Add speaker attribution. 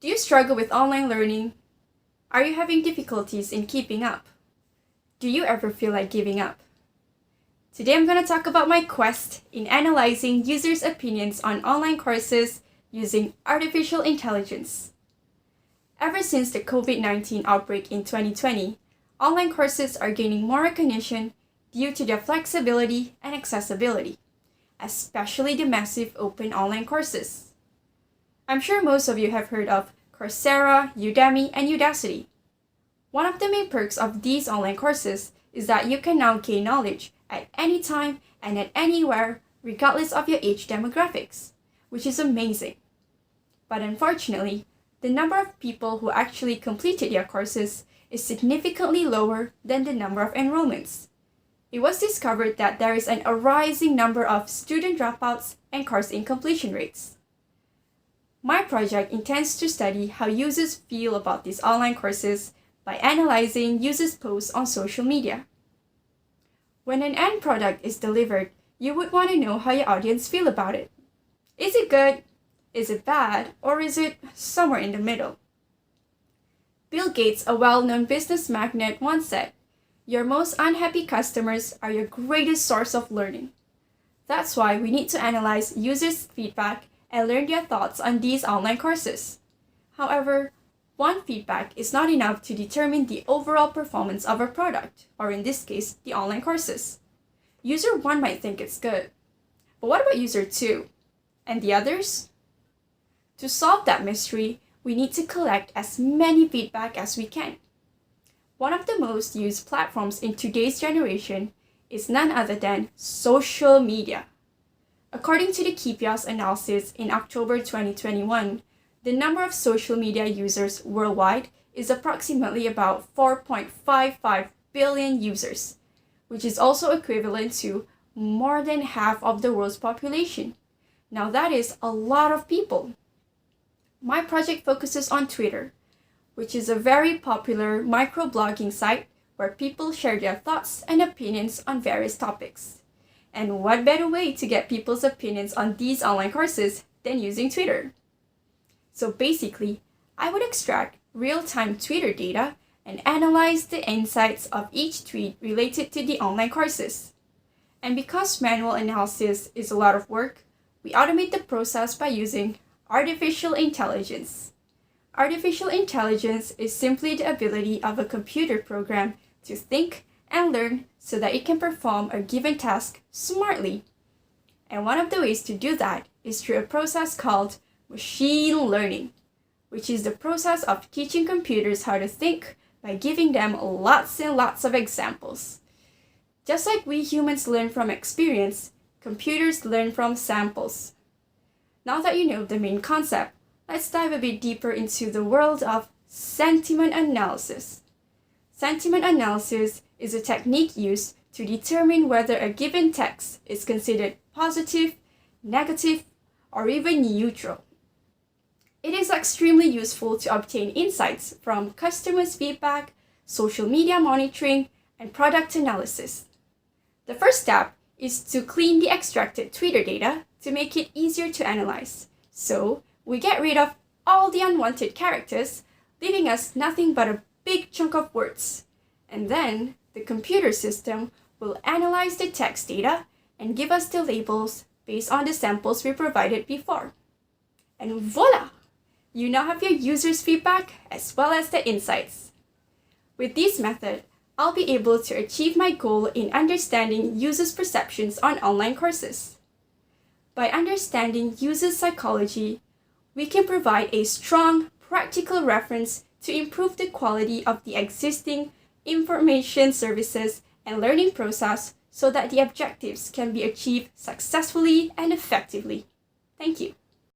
Speaker 1: Do you struggle with online learning? Are you having difficulties in keeping up? Do you ever feel like giving up? Today I'm going to talk about my quest in analyzing users' opinions on online courses using artificial intelligence. Ever since the COVID-19 outbreak in 2020, online courses are gaining more recognition due to their flexibility and accessibility, especially the massive open online courses. I'm sure most of you have heard of Coursera, Udemy, and Udacity. One of the main perks of these online courses is that you can now gain knowledge at any time and at anywhere, regardless of your age demographics, which is amazing. But unfortunately, the number of people who actually completed their courses is significantly lower than the number of enrollments. It was discovered that there is a rising number of student dropouts and course incompletion rates. My project intends to study how users feel about these online courses by analyzing users' posts on social media. When an end product is delivered, you would want to know how your audience feel about it. Is it good? Is it bad? Or is it somewhere in the middle? Bill Gates, a well-known business magnate, once said, "Your most unhappy customers are your greatest source of learning." That's why we need to analyze users' feedback and learn their thoughts on these online courses. However, one feedback is not enough to determine the overall performance of a product, or in this case, the online courses. User 1 might think it's good, but what about user 2? And the others? To solve that mystery, we need to collect as many feedback as we can. One of the most used platforms in today's generation is none other than social media. According to the Kepios analysis in October 2021, the number of social media users worldwide is approximately about 4.55 billion users, which is also equivalent to more than half of the world's population. Now that is a lot of people. My project focuses on Twitter, which is a very popular microblogging site where people share their thoughts and opinions on various topics. And what better way to get people's opinions on these online courses than using Twitter? So basically, I would extract real-time Twitter data and analyze the insights of each tweet related to the online courses. And because manual analysis is a lot of work, we automate the process by using artificial intelligence. Artificial intelligence is simply the ability of a computer program to think and learn so that it can perform a given task smartly. And one of the ways to do that is through a process called machine learning, which is the process of teaching computers how to think by giving them lots and lots of examples. Just like we humans learn from experience, computers learn from samples. Now that you know the main concept, let's dive a bit deeper into the world of sentiment analysis. Sentiment analysis is a technique used to determine whether a given text is considered positive, negative, or even neutral. It is extremely useful to obtain insights from customers' feedback, social media monitoring, and product analysis. The first step is to clean the extracted Twitter data to make it easier to analyze. So we get rid of all the unwanted characters, leaving us nothing but a big chunk of words. And then the computer system will analyze the text data and give us the labels based on the samples we provided before. And voila! You now have your users' feedback as well as the insights. With this method, I'll be able to achieve my goal in understanding users' perceptions on online courses. By understanding users' psychology, we can provide a strong, practical reference to improve the quality of the existing information services and learning process so that the objectives can be achieved successfully and effectively. Thank you.